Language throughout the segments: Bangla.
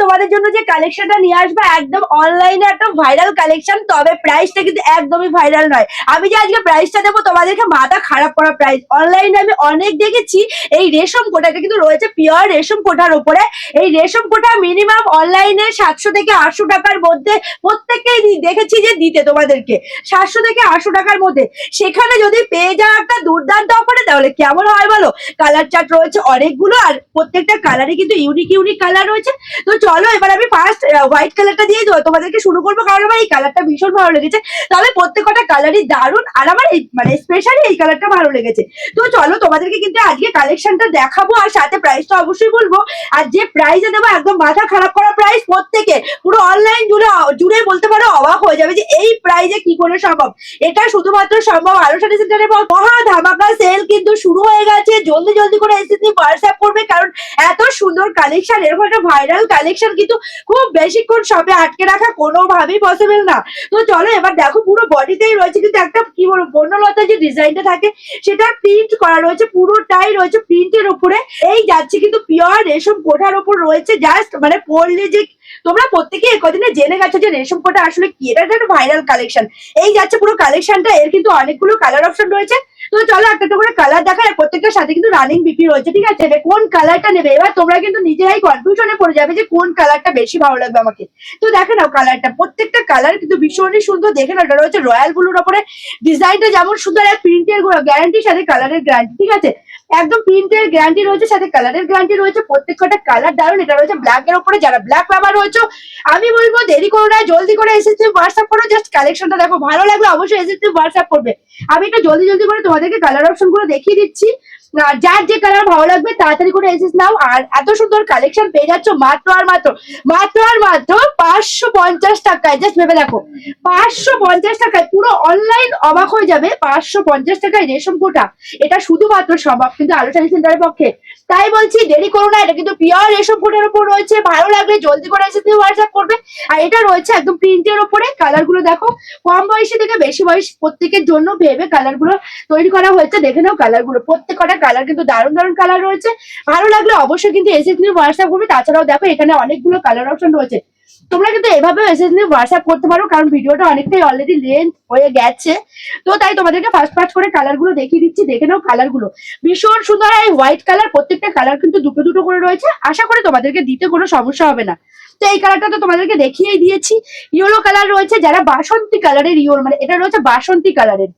তোমাদের জন্য যে কালেকশনটা নিয়ে আসবে একদম অনলাইনে একটা ভাইরাল কালেকশন, তবে প্রাইসটা কিন্তু একদমই ভাইরাল নয়। আমি যে আজকে প্রাইসটা দেবো তোমাদেরকে মাথা খারাপ করা প্রাইস। অনলাইনে আমি অনেক দেখেছি এই রেশম কোটাটা কিন্তু রয়েছে পিওর রেশম কোটার উপরে। এই রেশম কোটা মিনিমাম অনলাইনে 700 থেকে 800 টাকার মধ্যে প্রত্যেককেই দেখেছি যে দিতে তোমাদেরকে 700 থেকে 800 টাকার মধ্যে। সেখানে যদি পেয়ে যাও একটা দুর্দান্ত অফারে তাহলে কেমন হয় বলো। কালার চার্ট রয়েছে অনেকগুলো, আর প্রত্যেকটা কালারে কিন্তু ইউনিক ইউনিক কালার রয়েছে। তো চলো এবার আমি ফার্স্ট হোয়াইট কালারটা দিয়ে তোমাদেরকে শুরু করবো, কারণ আমার এই কালারটা ভীষণ ভালো লেগেছে। তবে প্রত্যেকটা কালারই দারুণ, আর আমার এই মানে স্পেশালি এই কালারটা ভালো লেগেছে। তো চলো তোমাদেরকে কিন্তু আজকে কালেকশনটা দেখাবো, আর সাথে প্রাইসটা অবশ্যই বলবো। আর যে প্রাইসে দেবো একদম মাথা খারাপ করা প্রাইস, প্রত্যেকে পুরো অনলাইন জুড়ে বলতে পারো অবাক হয়ে যাবে যে এই প্রাইসে কি করে সম্ভব। এটা শুধুমাত্র সম্ভব আলো শাড়ি সেন্টারে। মহা ধামাকা সেল কিন্তু শুরু হয়ে গেছে, জলদি জলদি করে এসএসসি হোয়াটসঅ্যাপ করবে, কারণ এত সুন্দর কালেকশন, এরকম একটা ভাইরাল কালেকশন কিন্তু খুব বেশিক্ষণ শপে আটকে রাখা কোনোভাবেই পসিবল না। তো চলো এবার দেখো পুরো বডিতেই রয়েছে কিন্তু একটা কি বলবো বর্ণলতা যে ডিজাইনটা থাকে সেটা প্রিন্ট করা রয়েছে, পুরোটাই রয়েছে প্রিন্টের উপরে। এই যাচ্ছে কিন্তু পিওর রেশম কোঠার উপর রয়েছে, জাস্ট মানে পরলে যে তোমরা প্রত্যেকে কদিনে জেনে গেছো যে রেশম কোটা আসলে কি, এটা একটা ভাইরাল কালেকশন। এই যাচ্ছে পুরো কালেকশনটা, এর কিন্তু অনেকগুলো কালার অপশন রয়েছে। তো চলো একটা করে কালার দেখায়, প্রত্যেকটার সাথে কিন্তু রানিং বিপি রয়েছে, ঠিক আছে। কোন কালারটা নেবে এবার তোমরা কিন্তু নিজেরাই কনফিউশনে পড়ে যাবে যে কোন কালারটা বেশি ভালো লাগবে আমাকে। তো দেখে নাও কালারটা, প্রত্যেকটা কালার কিন্তু ভীষণই সুন্দর। দেখে নাও এটা রয়েছে রয়্যাল ব্লুর উপরে, ডিজাইনটা যেমন সুন্দর, আর প্রিন্টের গ্যারান্টির সাথে কালারের গ্যারান্টি, ঠিক আছে। একদম প্রিন্টের গ্যারান্টি রয়েছে, সাথে কালারের গ্যারান্টি রয়েছে। প্রত্যেকটা কালার দারুন। এটা রয়েছে ব্ল্যাক এর উপরে, যারা ব্ল্যাক লাভার রয়েছে আমি বলবো দেরি করো না, জলদি করে এসএসসি হোয়াটসঅ্যাপ করো। জাস্ট কালেকশনটা দেখো, ভালো লাগলো অবশ্যই এসএসসি হোয়াটসঅ্যাপ করবে। আমি একটু জলদি জলদি করে তোমাদেরকে কালার অপশন গুলো দেখিয়ে দিচ্ছি, যার যে কালার ভালো লাগবে তাড়াতাড়ি করে এসএস নাও। আর এত সুন্দর কালেকশন পেয়ে যাচ্ছ মাত্র আর মাত্র 550 টাকায়। জাস্ট ভেবে দেখো 550 টাকায়, পুরো অনলাইন অবাক হয়ে যাবে। 550 টাকায় রেশম কোটা, এটা শুধুমাত্র সম্ভব কিন্তু আলো শাড়ি সেন্টারের পক্ষে। তাই বলছি দেরি করো না, এটা কিন্তু পিওর রেশম কোটার উপর রয়েছে। ভালো লাগলে জলদি করে এসে হোয়াটসঅ্যাপ করবে। আর এটা রয়েছে একদম প্রিন্টের উপরে। কালার গুলো দেখো, কম বয়সী থেকে বেশি বয়স প্রত্যেকের জন্য ভেবে কালার গুলো তৈরি করা হয়েছে। দেখে নাও কালার গুলো, প্রত্যেকটা কালার কিন্তু দারুণ দারুণ কালার রয়েছে। ভালো লাগলে অবশ্যই কিন্তু এসএস নিয়ে হোয়াটসঅ্যাপ করবে। তাছাড়াও দেখো এখানে অনেকগুলো কালার অপশন রয়েছে, তোমরা কিন্তু এভাবেও এসএস নিয়ে হোয়াটসঅ্যাপ করতে পারো, কারণ ভিডিওটা অনেকটাই অলরেডি লেন্থ হয়ে গেছে। তো তাই তোমাদেরকে ফার্স্ট ফার্স্ট করে কালার গুলো দেখিয়ে দিচ্ছি। দেখে নাও কালার গুলো ভীষণ সুন্দর। এই হোয়াইট কালার, প্রত্যেকটা কালার কিন্তু দুটো দুটো করে রয়েছে। আশা করি তোমাদেরকে দিতে কোনো সমস্যা হবে না। তো এই কালারটা তো তোমাদেরকে দেখিয়েই দিয়েছি। ইয়েলো কালার রয়েছে, যারা বাসন্তী কালারের ইয়েলো, মানে এটা রয়েছে বাসন্তী কালারের।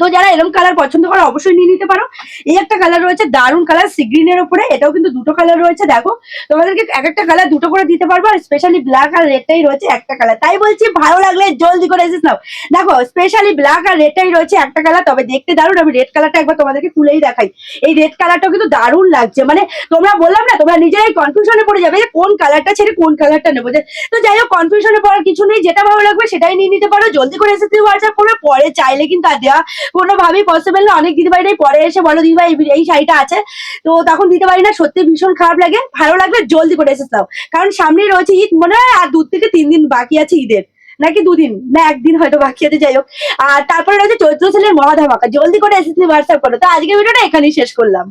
তো যারা এরকম কালার পছন্দ করে অবশ্যই নিয়ে নিতে পারো। এই একটা কালার রয়েছে দারুন কালার সি গ্রিনের উপরে, এটাও কিন্তু দুটো কালার রয়েছে। দেখো তোমাদেরকে এক একটা কালার দুটো করে দিতে পারবো, আর স্পেশালি ব্ল্যাক আর রেডটাই রয়েছে একটা কালার। তাই বলছি ভালো লাগলে জলদি করে এসেস নাও। দেখো স্পেশালি ব্ল্যাক আর রেডটাই রয়েছে একটা কালার, তবে দেখতে দারুন। আমি রেড কালারটা একবার তোমাদেরকে খুলেই দেখাই। এই রেড কালারটাও কিন্তু দারুন লাগছে, মানে তোমরা বললাম না তোমরা নিজেরাই কনফিউশনে পড়ে যাবে যে কোন কালারটা ছেড়ে কোন কালারটা নেবো। তো যাই হোক কনফিউশনে পড়ার কিছু নেই, যেটা ভালো লাগবে সেটাই নিয়ে নিতে পারো। জলদি করে এসে হোয়াটসঅ্যাপ করবে, পরে চাইলে কিন্তু আর দেওয়া কোনোভাবেই পসিবল না। অনেক দিদিভাইরাই পরে এসে বলো দিদিভাই এই শাড়িটা আছে, তো তখন দিতে পারি না, সত্যি ভীষণ খারাপ লাগে। ভালো লাগবে জলদি করে এসে দাও, কারণ সামনেই রয়েছে ঈদ, মনে হয় আর 2 থেকে 3 দিন বাকি আছে ঈদের, নাকি 2 দিন না 1 দিন হয়তো বাকি আছে, যাই হোক। আর তারপরে রয়েছে চৈত্র সেলের মহা ধামাকা। জলদি করে এসে হোয়াটসঅ্যাপ করো। তো আজকে ভিডিওটা এখানেই শেষ করলাম।